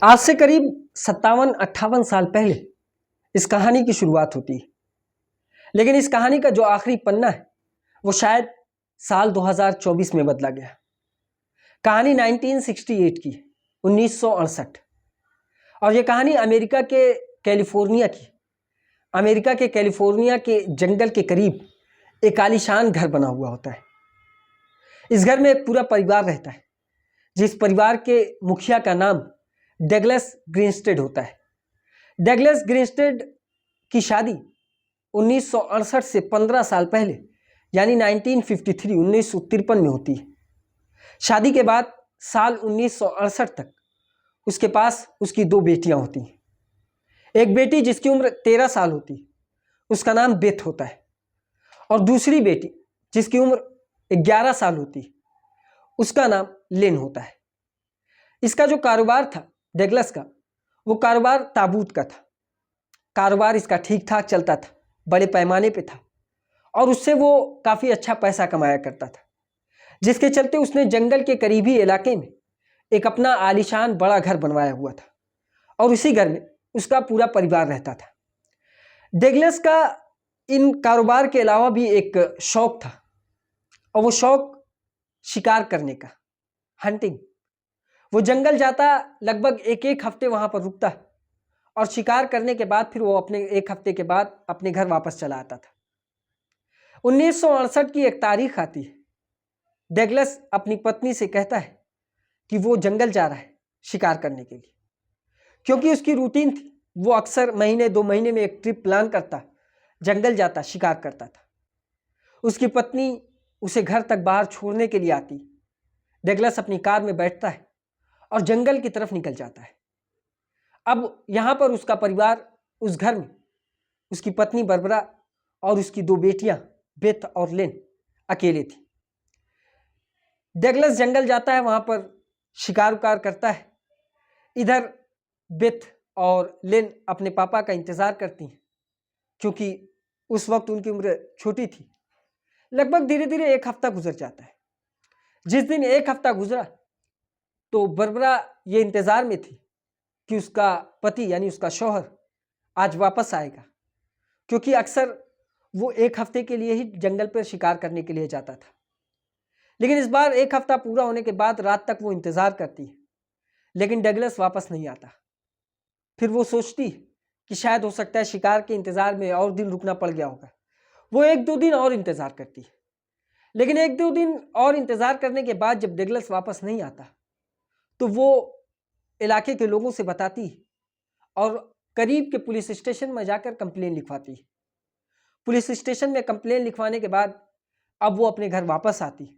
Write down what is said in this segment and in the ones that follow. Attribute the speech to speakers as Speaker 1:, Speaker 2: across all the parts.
Speaker 1: आज से करीब 57-58 साल पहले इस कहानी की शुरुआत होती है। लेकिन इस कहानी का जो आखिरी पन्ना है वो शायद साल 2024 में बदला गया। कहानी 1968 की है, 1968। और ये कहानी अमेरिका के कैलिफोर्निया के जंगल के करीब एक आलीशान घर बना हुआ होता है। इस घर में एक पूरा परिवार रहता है, जिस परिवार के मुखिया का नाम डगलस ग्रीनस्टेड होता है। डगलस ग्रीनस्टेड की शादी 1968 से 15 साल पहले यानी 1953 में होती है। शादी के बाद साल 1968 तक उसके पास उसकी दो बेटियां होती हैं। एक बेटी जिसकी उम्र 13 साल होती है, उसका नाम बेथ होता है, और दूसरी बेटी जिसकी उम्र 11 साल होती है, उसका नाम लेन होता है। इसका जो कारोबार था डगलस का, वो कारोबार ताबूत का था। कारोबार इसका ठीक ठाक चलता था, बड़े पैमाने पे था, और उससे वो काफ़ी अच्छा पैसा कमाया करता था, जिसके चलते उसने जंगल के करीबी इलाके में एक अपना आलीशान बड़ा घर बनवाया हुआ था, और उसी घर में उसका पूरा परिवार रहता था। डगलस का इन कारोबार के अलावा भी एक शौक था, और वो शौक शिकार करने का, हंटिंग। वो जंगल जाता, लगभग एक हफ्ते वहाँ पर रुकता, और शिकार करने के बाद फिर वो अपने एक हफ्ते के बाद अपने घर वापस चला आता था। 1968 की एक तारीख आती है। डगलस अपनी पत्नी से कहता है कि वो जंगल जा रहा है शिकार करने के लिए, क्योंकि उसकी रूटीन थी। वो अक्सर महीने 2 महीने में एक ट्रिप प्लान करता, जंगल जाता, शिकार करता था। उसकी पत्नी उसे घर तक बाहर छोड़ने के लिए आती। डगलस अपनी कार में बैठता है और जंगल की तरफ निकल जाता है। अब यहाँ पर उसका परिवार, उस घर में उसकी पत्नी बरबरा और उसकी दो बेटियां बेथ और लेन अकेले थी। डगलस जंगल जाता है, वहां पर शिकार उकार करता है। इधर बेथ और लेन अपने पापा का इंतजार करती हैं, क्योंकि उस वक्त उनकी उम्र छोटी थी। लगभग धीरे धीरे एक हफ्ता गुजर जाता है। जिस दिन एक हफ्ता गुजरा तो बरबरा ये इंतजार में थी कि उसका पति यानी उसका शौहर आज वापस आएगा, क्योंकि अक्सर वो एक हफ्ते के लिए ही जंगल पर शिकार करने के लिए जाता था। लेकिन इस बार एक हफ्ता पूरा होने के बाद रात तक वो इंतजार करती है, लेकिन डगलस वापस नहीं आता। फिर वो सोचती कि शायद हो सकता है शिकार के इंतजार में और दिन रुकना पड़ गया होगा। वो 1-2 दिन और इंतजार करती है, लेकिन 1-2 दिन और इंतजार करने के बाद जब डगलस वापस नहीं आता तो वो इलाके के लोगों से बताती है और करीब के पुलिस स्टेशन में जाकर कंप्लेन लिखवाती है। पुलिस स्टेशन में कंप्लेन लिखवाने के बाद अब वो अपने घर वापस आती है,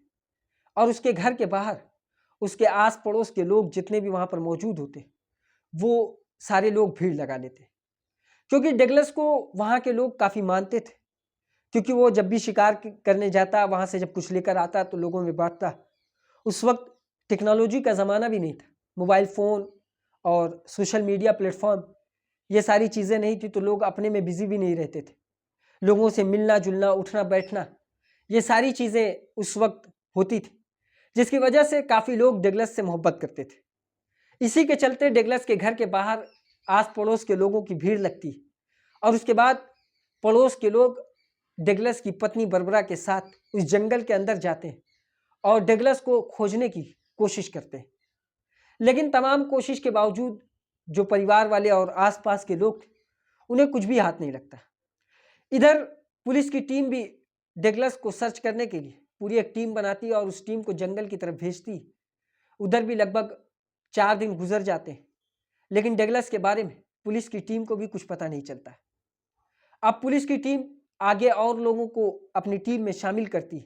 Speaker 1: और उसके घर के बाहर उसके आस पड़ोस के लोग जितने भी वहाँ पर मौजूद होते, वो सारे लोग भीड़ लगा लेते, क्योंकि डगलस को वहाँ के लोग काफ़ी मानते थे। क्योंकि वो जब भी शिकार करने जाता, वहाँ से जब कुछ लेकर आता तो लोगों में बांटता। उस वक्त टेक्नोलॉजी का ज़माना भी नहीं था, मोबाइल फ़ोन और सोशल मीडिया प्लेटफॉर्म, ये सारी चीज़ें नहीं थी, तो लोग अपने में बिजी भी नहीं रहते थे। लोगों से मिलना जुलना, उठना बैठना, ये सारी चीज़ें उस वक्त होती थी, जिसकी वजह से काफ़ी लोग डगलस से मोहब्बत करते थे। इसी के चलते डगलस के घर के बाहर आस पड़ोस के लोगों की भीड़ लगती, और उसके बाद पड़ोस के लोग डगलस की पत्नी बरबरा के साथ उस जंगल के अंदर जाते हैं और डगलस को खोजने की कोशिश करते हैं। लेकिन तमाम कोशिश के बावजूद जो परिवार वाले और आसपास के लोग थे, उन्हें कुछ भी हाथ नहीं लगता। इधर पुलिस की टीम भी डगलस को सर्च करने के लिए पूरी एक टीम बनाती है और उस टीम को जंगल की तरफ भेजती। उधर भी लगभग 4 दिन गुजर जाते हैं, लेकिन डगलस के बारे में पुलिस की टीम को भी कुछ पता नहीं चलता। अब पुलिस की टीम आगे और लोगों को अपनी टीम में शामिल करती है,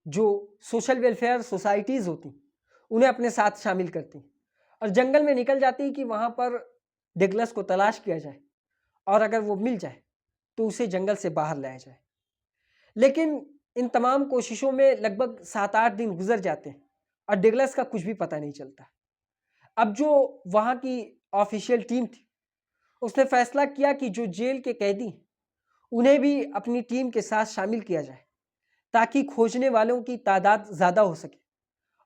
Speaker 1: जो सोशल वेलफेयर सोसाइटीज़ होती उन्हें अपने साथ शामिल करती, और जंगल में निकल जाती कि वहाँ पर डगलस को तलाश किया जाए, और अगर वो मिल जाए तो उसे जंगल से बाहर लाया जाए। लेकिन इन तमाम कोशिशों में लगभग 7-8 दिन गुजर जाते हैं और डगलस का कुछ भी पता नहीं चलता। अब जो वहाँ की ऑफिशियल टीम थी, उसने फैसला किया कि जो जेल के कैदी, उन्हें भी अपनी टीम के साथ शामिल किया जाए, ताकि खोजने वालों की तादाद ज़्यादा हो सके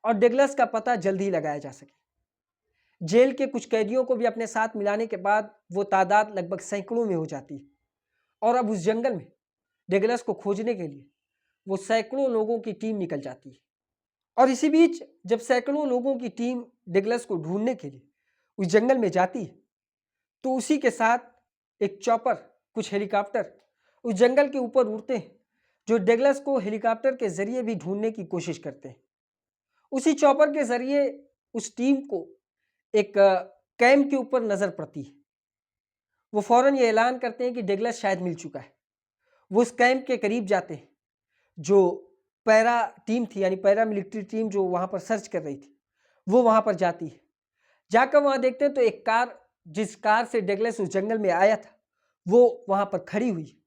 Speaker 1: और डगलस का पता जल्द ही लगाया जा सके। जेल के कुछ कैदियों को भी अपने साथ मिलाने के बाद वो तादाद लगभग सैकड़ों में हो जाती है। और अब उस जंगल में डगलस को खोजने के लिए वो सैकड़ों लोगों की टीम निकल जाती है। और इसी बीच जब सैकड़ों लोगों की टीम डगलस को ढूंढने के लिए उस जंगल में जाती है, तो उसी के साथ एक चॉपर, कुछ हेलीकॉप्टर उस जंगल के ऊपर उड़ते हैं, जो डगलस को हेलीकॉप्टर के जरिए भी ढूंढने की कोशिश करते हैं। उसी चॉपर के जरिए उस टीम को एक कैंप के ऊपर नजर पड़ती है। वो फौरन ये ऐलान करते हैं कि डगलस शायद मिल चुका है। वो उस कैंप के करीब जाते हैं। जो पैरा टीम थी, यानी पैरा मिलिट्री टीम जो वहां पर सर्च कर रही थी, वो वहां पर जाती है। जाकर वहां देखते हैं तो एक कार, जिस कार से डगलस उस जंगल में आया था, वो वहां पर खड़ी हुई है।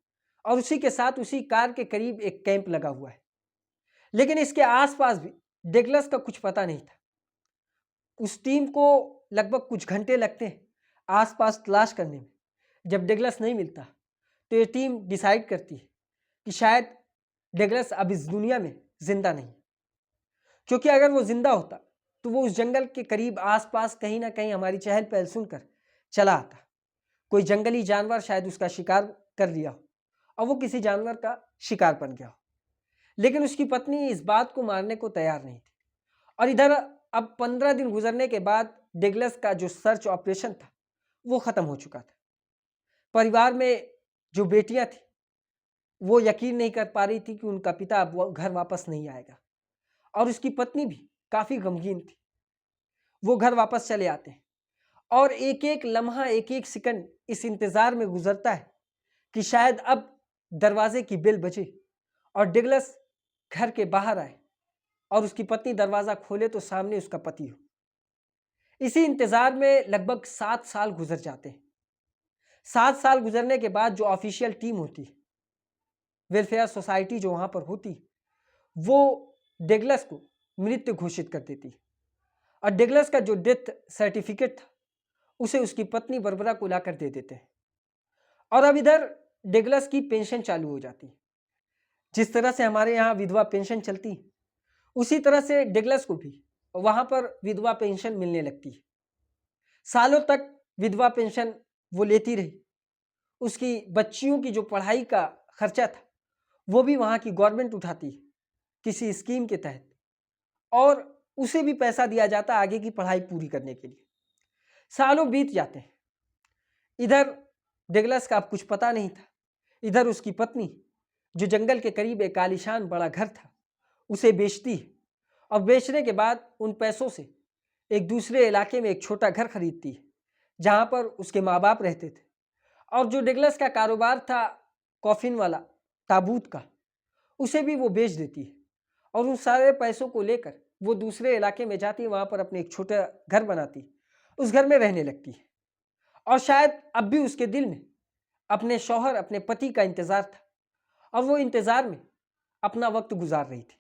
Speaker 1: और उसी के साथ उसी कार के करीब एक कैंप लगा हुआ है। लेकिन इसके आसपास भी डगलस का कुछ पता नहीं था। उस टीम को लगभग कुछ घंटे लगते हैं आसपास तलाश करने में। जब डगलस नहीं मिलता तो ये टीम डिसाइड करती है कि शायद डगलस अब इस दुनिया में जिंदा नहीं, क्योंकि अगर वो जिंदा होता तो वो उस जंगल के करीब आसपास कहीं ना कहीं हमारी चहल पहल सुनकर चला आता। कोई जंगली जानवर शायद उसका शिकार कर लिया हो और वो किसी जानवर का शिकार बन गया हो। लेकिन उसकी पत्नी इस बात को मानने को तैयार नहीं थी। और इधर अब 15 दिन गुजरने के बाद डगलस का जो सर्च ऑपरेशन था वो खत्म हो चुका था। परिवार में जो बेटियां थी वो यकीन नहीं कर पा रही थी कि उनका पिता अब घर वापस नहीं आएगा। और उसकी पत्नी भी काफी गमगीन थी। वो घर वापस चले आते हैं और एक एक लम्हा, एक एक सेकंड इस इंतजार में गुजरता है कि शायद अब दरवाजे की बेल बजे और डगलस घर के बाहर आए और उसकी पत्नी दरवाजा खोले तो सामने उसका पति हो। इसी इंतजार में लगभग 7 साल गुजर जाते हैं। 7 साल गुजरने के बाद जो ऑफिशियल टीम होती है, वेलफेयर सोसाइटी जो वहां पर होती है, वो डगलस को मृत घोषित कर देती है। और डगलस का जो डेथ सर्टिफिकेट था उसे उसकी पत्नी बरबरा को लाकर दे देते हैं। और अब इधर डगलस की पेंशन चालू हो जाती है। जिस तरह से हमारे यहाँ विधवा पेंशन चलती है, उसी तरह से डगलस को भी वहां पर विधवा पेंशन मिलने लगती है। सालों तक विधवा पेंशन वो लेती रही। उसकी बच्चियों की जो पढ़ाई का खर्चा था वो भी वहां की गवर्नमेंट उठाती है किसी स्कीम के तहत, और उसे भी पैसा दिया जाता आगे की पढ़ाई पूरी करने के लिए। सालों बीत जाते हैं। इधर डगलस का अब कुछ पता नहीं था। इधर उसकी पत्नी, जो जंगल के करीब एक आलीशान बड़ा घर था, उसे बेचती है। और बेचने के बाद उन पैसों से एक दूसरे इलाके में एक छोटा घर खरीदती है जहां पर उसके माँ बाप रहते थे। और जो डगलस का कारोबार था कॉफिन वाला, ताबूत का, उसे भी वो बेच देती है। और उन सारे पैसों को लेकर वो दूसरे इलाके में जाती है, वहां पर अपने एक छोटा घर बनाती है, उस घर में रहने लगती है। और शायद अब भी उसके दिल में अपने शौहर, अपने पति का इंतजार था और वो इंतजार में अपना वक्त गुजार रही थी।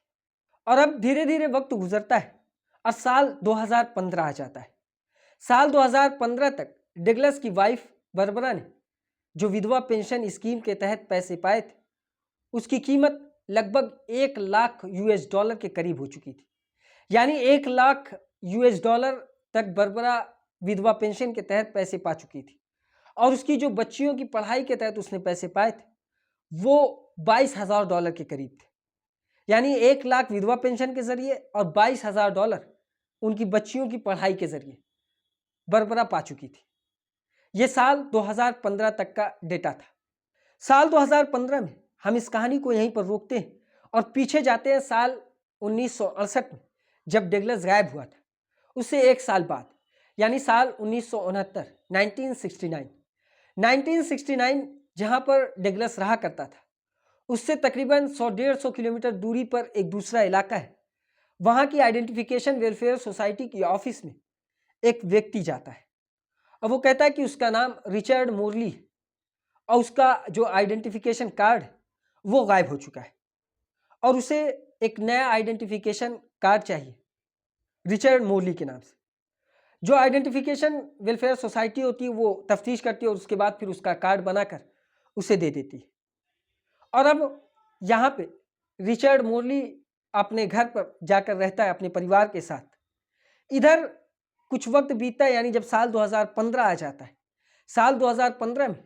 Speaker 1: और अब धीरे धीरे वक्त गुजरता है और साल 2015 आ जाता है। साल 2015 तक डगलस की वाइफ बरबरा ने जो विधवा पेंशन स्कीम के तहत पैसे पाए थे, उसकी कीमत लगभग $1 लाख के करीब हो चुकी थी। यानी $1 लाख तक बरबरा विधवा पेंशन के तहत पैसे पा चुकी थी। और उसकी जो बच्चियों की पढ़ाई के तहत उसने पैसे पाए थे वो $22,000 के करीब थे। यानी 1 लाख विधवा पेंशन के जरिए और $22,000 उनकी बच्चियों की पढ़ाई के जरिए बरबरा पा चुकी थी। यह साल 2015 तक का डेटा था। साल 2015 में हम इस कहानी को यहीं पर रोकते हैं और पीछे जाते हैं साल 1968 में, जब डगलस गायब हुआ था। उससे एक साल बाद यानी साल 1969, 1969 जहां पर डगलस रहा करता था, उससे तकरीबन 100-150 किलोमीटर दूरी पर एक दूसरा इलाका है। वहां की आइडेंटिफिकेशन वेलफेयर सोसाइटी की ऑफिस में एक व्यक्ति जाता है और वो कहता है कि उसका नाम रिचर्ड मोरली है और उसका जो आइडेंटिफिकेशन कार्ड वो गायब हो चुका है और उसे एक नया आइडेंटिफिकेशन कार्ड चाहिए रिचर्ड मोरली के नाम से। जो आइडेंटिफिकेशन वेलफेयर सोसाइटी होती है वो तफ्तीश करती है और उसके बाद फिर उसका कार्ड बनाकर उसे दे देती है। और अब यहाँ पे रिचर्ड मोरली अपने घर पर जाकर रहता है अपने परिवार के साथ। इधर कुछ वक्त बीतता है, यानी जब साल 2015 आ जाता है। साल 2015 में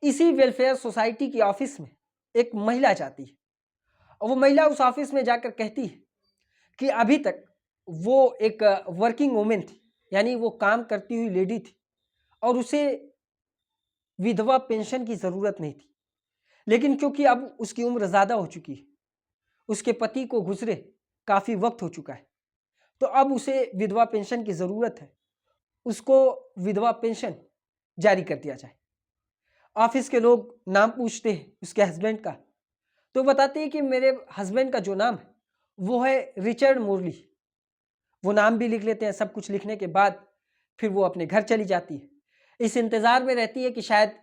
Speaker 1: इसी वेलफेयर सोसाइटी की ऑफिस में एक महिला जाती है और वो महिला उस ऑफिस में जाकर कहती है कि अभी तक वो एक वर्किंग वुमेन थी, यानी वो काम करती हुई लेडी थी और उसे विधवा पेंशन की ज़रूरत नहीं थी। लेकिन क्योंकि अब उसकी उम्र ज़्यादा हो चुकी है, उसके पति को गुजरे काफ़ी वक्त हो चुका है, तो अब उसे विधवा पेंशन की ज़रूरत है। उसको विधवा पेंशन जारी कर दिया जाए। ऑफिस के लोग नाम पूछते हैं उसके हस्बैंड का, तो बताती है कि मेरे हस्बैंड का जो नाम है वो है रिचर्ड मोरली। वो नाम भी लिख लेते हैं। सब कुछ लिखने के बाद फिर वो अपने घर चली जाती है। इस इंतज़ार में रहती है कि शायद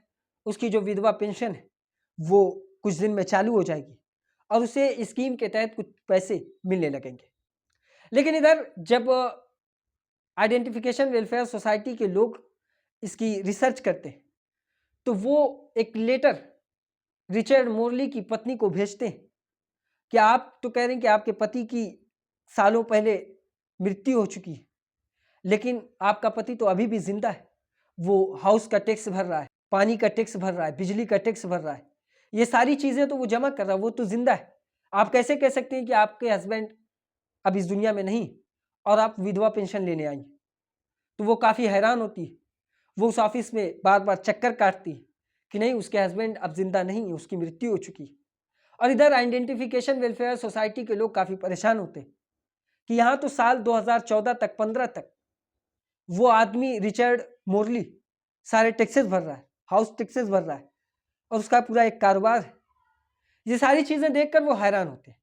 Speaker 1: उसकी जो विधवा पेंशन है वो कुछ दिन में चालू हो जाएगी और उसे स्कीम के तहत कुछ पैसे मिलने लगेंगे। लेकिन इधर जब आइडेंटिफिकेशन वेलफेयर सोसाइटी के लोग इसकी रिसर्च करते हैं तो वो एक लेटर रिचर्ड मोरली की पत्नी को भेजते हैं कि आप तो कह रहे हैं कि आपके पति की सालों पहले मृत्यु हो चुकी है, लेकिन आपका पति तो अभी भी जिंदा है। वो हाउस का टैक्स भर रहा है, पानी का टैक्स भर रहा है, बिजली का टैक्स भर रहा है, ये सारी चीज़ें तो वो जमा कर रहा है, वो तो जिंदा है। आप कैसे कह सकते हैं कि आपके हस्बैंड अब इस दुनिया में नहीं और आप विधवा पेंशन लेने आई? तो वो काफ़ी हैरान होती है। वो उस ऑफिस में बार बार चक्कर काटती है कि नहीं, उसके हस्बैंड अब जिंदा नहीं है, उसकी मृत्यु हो चुकी है। और इधर आइडेंटिफिकेशन वेलफेयर सोसाइटी के लोग काफ़ी परेशान होते हैं कि यहाँ तो साल 2014 तक 15 तक वो आदमी रिचर्ड मोरली सारे टैक्सेस भर रहा है, हाउस टैक्सेस भर रहा है और उसका पूरा एक कारोबार है। ये सारी चीज़ें देखकर वो हैरान होते हैं।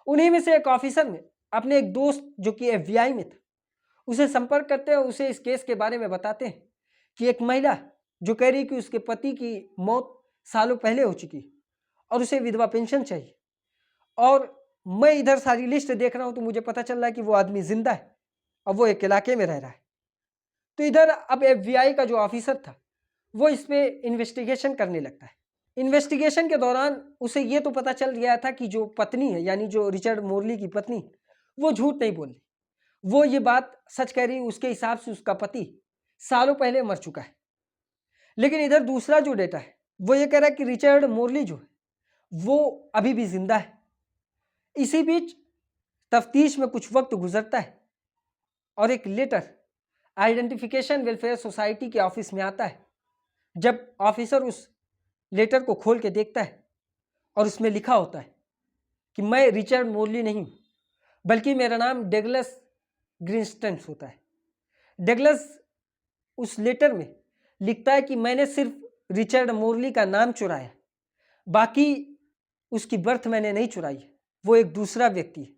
Speaker 1: उन्हीं में से एक ऑफिसर ने अपने एक दोस्त जो कि FBI में था उसे संपर्क करते हैं और उसे इस केस के बारे में बताते हैं कि एक महिला जो कह रही कि उसके पति की मौत सालों पहले हो चुकी और उसे विधवा पेंशन चाहिए। और मैं इधर सारी लिस्ट देख रहा हूं तो मुझे पता चल रहा है कि वो आदमी जिंदा है और वो एक इलाके में रह रहा है। तो इधर अब FBI का जो ऑफिसर था वो इस पे इन्वेस्टिगेशन करने लगता है। इन्वेस्टिगेशन के दौरान उसे ये तो पता चल गया था कि जो पत्नी है, यानी जो रिचर्ड मोरली की पत्नी, वो झूठ नहीं बोल रही, वो ये बात सच कह रही। उसके हिसाब से उसका पति सालों पहले मर चुका है। लेकिन इधर दूसरा जो डेटा है वो ये कह रहा है कि रिचर्ड मोरली जो है वो अभी भी जिंदा है। इसी बीच तफ्तीश में कुछ वक्त गुजरता है और एक लेटर आइडेंटिफिकेशन वेलफेयर सोसाइटी के ऑफिस में आता है। जब ऑफिसर उस लेटर को खोल के देखता है और उसमें लिखा होता है कि मैं रिचर्ड मोरली नहीं हूं, बल्कि मेरा नाम डगलस ग्रिंस्टन होता है। डगलस उस लेटर में लिखता है कि मैंने सिर्फ रिचर्ड मोरली का नाम चुराया, बाकी उसकी बर्थ मैंने नहीं चुराई है। वो एक दूसरा व्यक्ति है,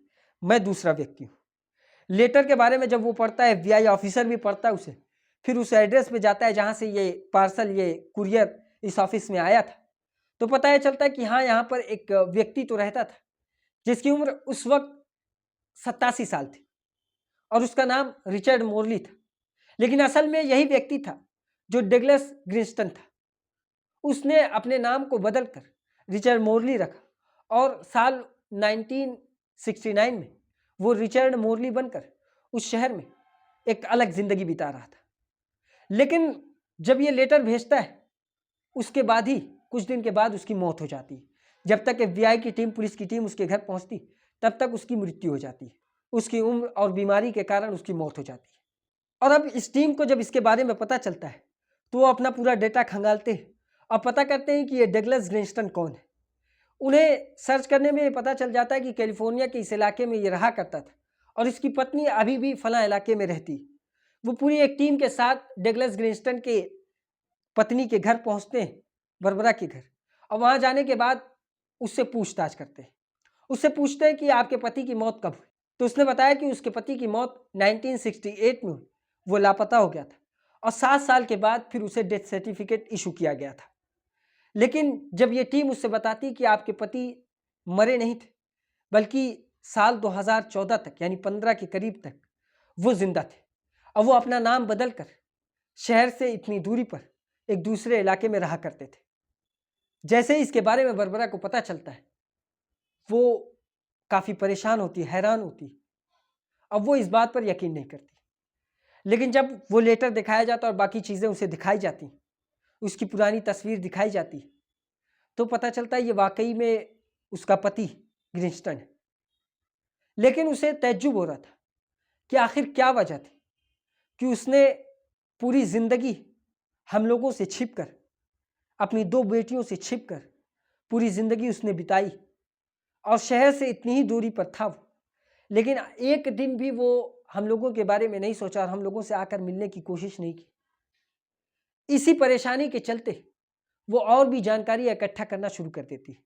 Speaker 1: मैं दूसरा व्यक्ति हूँ। लेटर के बारे में जब वो पढ़ता है, FBI ऑफिसर भी पढ़ता है उसे, फिर उस एड्रेस पे जाता है जहाँ से ये पार्सल, ये कुरियर इस ऑफिस में आया था, तो पता चलता है कि हाँ, यहाँ पर एक व्यक्ति तो रहता था जिसकी उम्र उस वक्त 87 साल थी और उसका नाम रिचर्ड मोरली था। लेकिन असल में यही व्यक्ति था जो डगलस ग्रिंस्टन था। उसने अपने नाम को बदलकर रिचर्ड मोरली रखा और साल 1969 में वो रिचर्ड मोरली बनकर उस शहर में एक अलग जिंदगी बिता रहा था। लेकिन जब ये लेटर भेजता है उसके बाद ही कुछ दिन के बाद उसकी मौत हो जाती है। जब तक FBI की टीम, पुलिस की टीम उसके घर पहुंचती तब तक उसकी मृत्यु हो जाती है। उसकी उम्र और बीमारी के कारण उसकी मौत हो जाती है। और अब इस टीम को जब इसके बारे में पता चलता है तो वो अपना पूरा डेटा खंगालते हैं और पता करते हैं कि ये डगलस ग्रिंस्टन कौन है। उन्हें सर्च करने में ये पता चल जाता है कि कैलिफोर्निया के इस इलाके में ये रहा करता था और इसकी पत्नी अभी भी फला इलाके में रहती। वो पूरी एक टीम के साथ डगलस ग्रिंस्टन के पत्नी के घर पहुंचते हैं, बरबरा के घर, और वहां जाने के बाद उससे पूछताछ करते हैं। उससे पूछते हैं कि आपके पति की मौत कब हुई? तो उसने बताया कि उसके पति की मौत 1968 में हुई। वो लापता हो गया था और 7 साल के बाद फिर उसे डेथ सर्टिफिकेट इशू किया गया था। लेकिन जब ये टीम उससे बताती कि आपके पति मरे नहीं थे, बल्कि साल 2014 तक, यानी 15 के करीब तक वो जिंदा थे और वो अपना नाम बदलकर शहर से इतनी दूरी पर एक दूसरे इलाके में रहा करते थे। जैसे ही इसके बारे में बरबरा को पता चलता है वो काफ़ी परेशान होती, हैरान होती। अब वो इस बात पर यकीन नहीं करती। लेकिन जब वो लेटर दिखाया जाता और बाकी चीज़ें उसे दिखाई जाती, उसकी पुरानी तस्वीर दिखाई जाती, तो पता चलता है ये वाकई में उसका पति ग्रिंस्टन है। लेकिन उसे तज्जुब हो रहा था कि आखिर क्या वजह थी कि उसने पूरी ज़िंदगी हम लोगों से छिपकर, अपनी 2 बेटियों से छिपकर पूरी ज़िंदगी उसने बिताई और शहर से इतनी ही दूरी पर था वो, लेकिन एक दिन भी वो हम लोगों के बारे में नहीं सोचा और हम लोगों से आकर मिलने की कोशिश नहीं की। इसी परेशानी के चलते वो और भी जानकारी इकट्ठा करना शुरू कर देती है।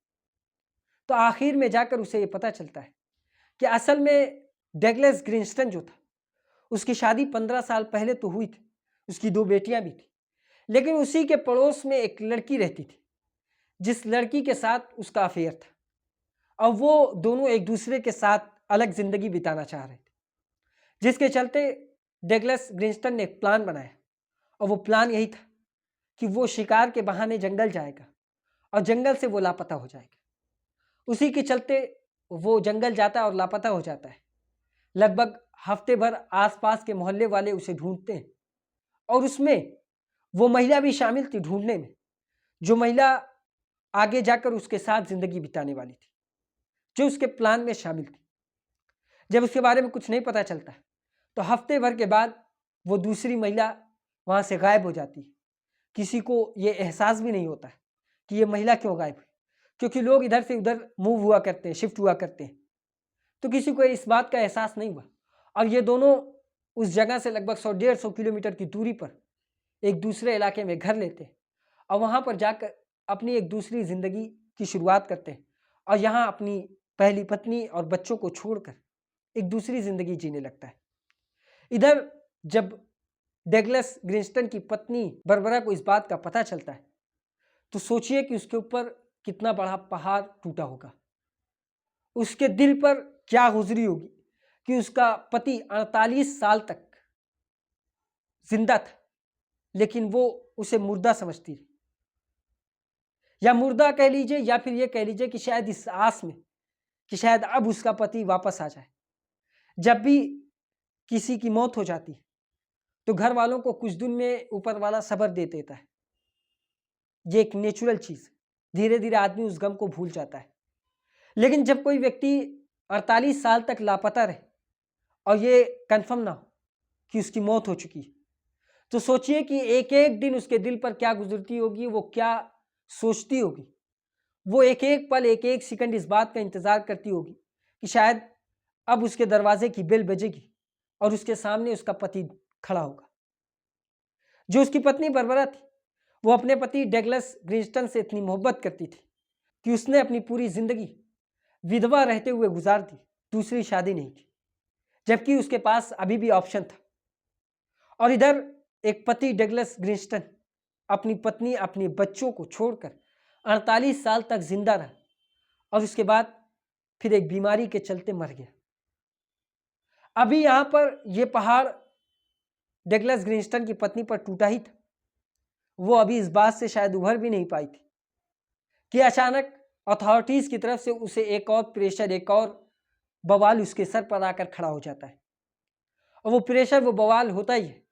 Speaker 1: तो आखिर में जाकर उसे ये पता चलता है कि असल में डगलस ग्रिंस्टन जो था, उसकी शादी 15 साल पहले तो हुई थी, उसकी 2 बेटियां भी थी, लेकिन उसी के पड़ोस में एक लड़की रहती थी, जिस लड़की के साथ उसका अफेयर था और वो दोनों एक दूसरे के साथ अलग ज़िंदगी बिताना चाह रहे थे, जिसके चलते डगलस ग्रिंस्टन ने एक प्लान बनाया और वो प्लान यही था कि वो शिकार के बहाने जंगल जाएगा और जंगल से वो लापता हो जाएगा। उसी के चलते वो जंगल जाता है और लापता हो जाता है। लगभग हफ्ते भर आसपास के मोहल्ले वाले उसे ढूंढते हैं और उसमें वो महिला भी शामिल थी ढूंढने में, जो महिला आगे जाकर उसके साथ जिंदगी बिताने वाली थी, जो उसके प्लान में शामिल थी। जब उसके बारे में कुछ नहीं पता चलता तो हफ्ते भर के बाद वो दूसरी महिला वहां से गायब हो जाती है। किसी को ये एहसास भी नहीं होता कि ये महिला क्यों गायब हुई, क्योंकि लोग इधर से उधर मूव हुआ करते हैं, शिफ्ट हुआ करते हैं, तो किसी को इस बात का एहसास नहीं हुआ। और ये दोनों उस जगह से लगभग 100-150 किलोमीटर की दूरी पर एक दूसरे इलाके में घर लेते हैं और वहाँ पर जाकर अपनी एक दूसरी ज़िंदगी की शुरुआत करते हैं और यहाँ अपनी पहली पत्नी और बच्चों को छोड़कर एक दूसरी ज़िंदगी जीने लगता है। इधर जब डगलस ग्रिंस्टन की पत्नी बरबरा को इस बात का पता चलता है तो सोचिए कि उसके ऊपर कितना बड़ा पहाड़ टूटा होगा। उसके दिल पर क्या गुजरी होगी कि उसका पति 48 साल तक जिंदा था, लेकिन वो उसे मुर्दा समझती रही, या मुर्दा कह लीजिए या फिर ये कह लीजिए कि शायद इस आस में कि शायद अब उसका पति वापस आ जाए। जब भी किसी की मौत हो जाती है तो घर वालों को कुछ दिन में ऊपर वाला सब्र दे देता है। ये एक नेचुरल चीज, धीरे धीरे आदमी उस गम को भूल जाता है। लेकिन जब कोई व्यक्ति 48 साल तक लापता रहे और ये कंफर्म ना हो कि उसकी मौत हो चुकी है, तो सोचिए कि एक एक दिन उसके दिल पर क्या गुजरती होगी, वो क्या सोचती होगी। वो एक एक पल, एक एक सेकंड इस बात का इंतजार करती होगी कि शायद अब उसके दरवाजे की बेल बजेगी और उसके सामने उसका पति खड़ा होगा। जो उसकी पत्नी बरबरा थी, वो अपने पति डगलस ग्रिंस्टन से इतनी मोहब्बत करती थी कि उसने अपनी पूरी जिंदगी विधवा रहते हुए गुजार दी, दूसरी शादी नहीं की, जबकि उसके पास अभी भी ऑप्शन था। और इधर एक पति डगलस ग्रिंस्टन अपनी पत्नी, अपने बच्चों को छोड़कर 48 साल तक जिंदा रहा और उसके बाद फिर एक बीमारी के चलते मर गया। अभी यहां पर यह पहाड़ डगलस ग्रिंस्टन की पत्नी पर टूटा ही था। वो अभी इस बात से शायद उभर भी नहीं पाई थी कि अचानक अथॉरिटीज की तरफ से उसे एक और प्रेशर, एक और बवाल उसके सर पर आकर खड़ा हो जाता है। और वो प्रेशर, वो बवाल होता ही है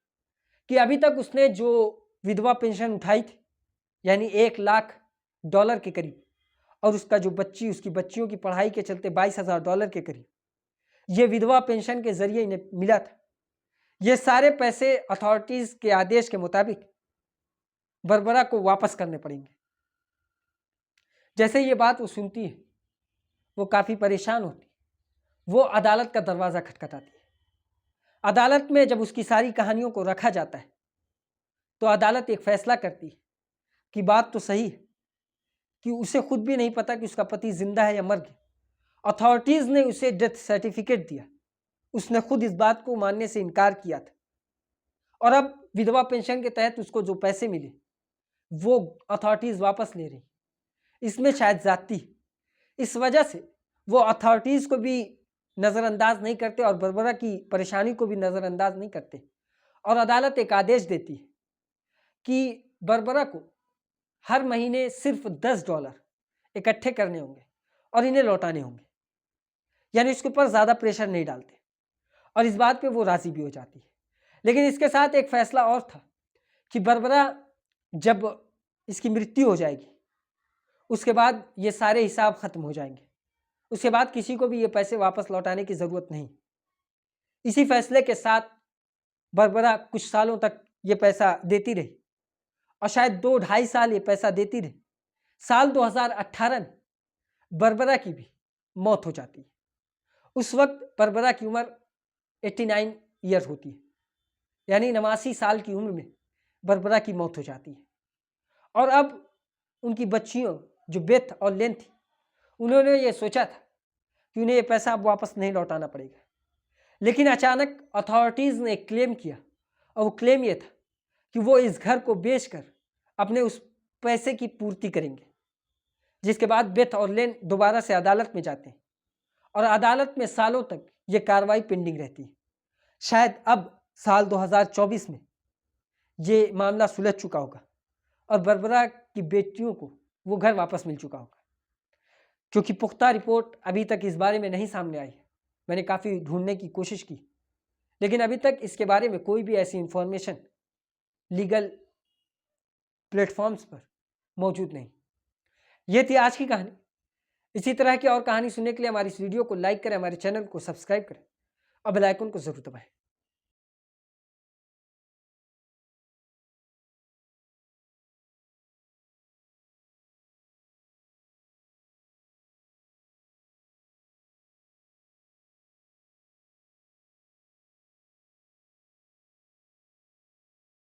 Speaker 1: कि अभी तक उसने जो विधवा पेंशन उठाई थी, यानी $1,00,000 के करीब, और उसका जो उसकी बच्चियों की पढ़ाई के चलते $22,000 के करीब ये विधवा पेंशन के जरिए इन्हें मिला था। ये सारे पैसे अथॉरिटीज के आदेश के मुताबिक बरबरा को वापस करने पड़ेंगे। जैसे ये बात वो सुनती है, वो काफी परेशान होती, वो अदालत का दरवाजा खटखटाती है। अदालत में जब उसकी सारी कहानियों को रखा जाता है तो अदालत एक फैसला करती है कि बात तो सही है कि उसे खुद भी नहीं पता कि उसका पति जिंदा है या मर गया। अथॉरिटीज ने उसे डेथ सर्टिफिकेट दिया, उसने खुद इस बात को मानने से इनकार किया था। और अब विधवा पेंशन के तहत उसको जो पैसे मिले वो अथॉरिटीज वापस ले रही। इसमें शायद जाती, इस वजह से वो अथॉरिटीज को भी नज़रअंदाज नहीं करते और बरबरा की परेशानी को भी नज़रअंदाज नहीं करते। और अदालत एक आदेश देती है कि बरबरा को हर महीने सिर्फ $10 इकट्ठे करने होंगे और इन्हें लौटाने होंगे, यानी इसके ऊपर ज़्यादा प्रेशर नहीं डालते। और इस बात पे वो राज़ी भी हो जाती है। लेकिन इसके साथ एक फैसला और था कि बरबरा जब इसकी मृत्यु हो जाएगी उसके बाद ये सारे हिसाब खत्म हो जाएंगे, उसके बाद किसी को भी ये पैसे वापस लौटाने की ज़रूरत नहीं। इसी फैसले के साथ बरबरा कुछ सालों तक ये पैसा देती रही और शायद 2-2.5 साल ये पैसा देती रही। साल 2018 में बरबरा की भी मौत हो जाती है। उस वक्त बरबरा की उम्र 89 ईयर होती है, यानी 89 साल की उम्र में बरबरा की मौत हो जाती है। और अब उनकी बच्चियों जो बेथ और लेन थी, उन्होंने ये सोचा था कि उन्हें ये पैसा अब वापस नहीं लौटाना पड़ेगा, लेकिन अचानक अथॉरिटीज़ ने एक क्लेम किया और वो क्लेम ये था कि वो इस घर को बेचकर अपने उस पैसे की पूर्ति करेंगे। जिसके बाद बेथ और लेन दोबारा से अदालत में जाते हैं और अदालत में सालों तक ये कार्रवाई पेंडिंग रहती है। शायद अब साल 2024 में ये मामला सुलझ चुका होगा और बरबरा की बेटियों को वो घर वापस मिल चुका होगा, क्योंकि पुख्ता रिपोर्ट अभी तक इस बारे में नहीं सामने आई है। मैंने काफ़ी ढूंढने की कोशिश की, लेकिन अभी तक इसके बारे में कोई भी ऐसी इंफॉर्मेशन लीगल प्लेटफॉर्म्स पर मौजूद नहीं। ये थी आज की कहानी। इसी तरह की और कहानी सुनने के लिए हमारी इस वीडियो को लाइक करें, हमारे चैनल को सब्सक्राइब करें और बेल आइकन को जरूर दबाएं।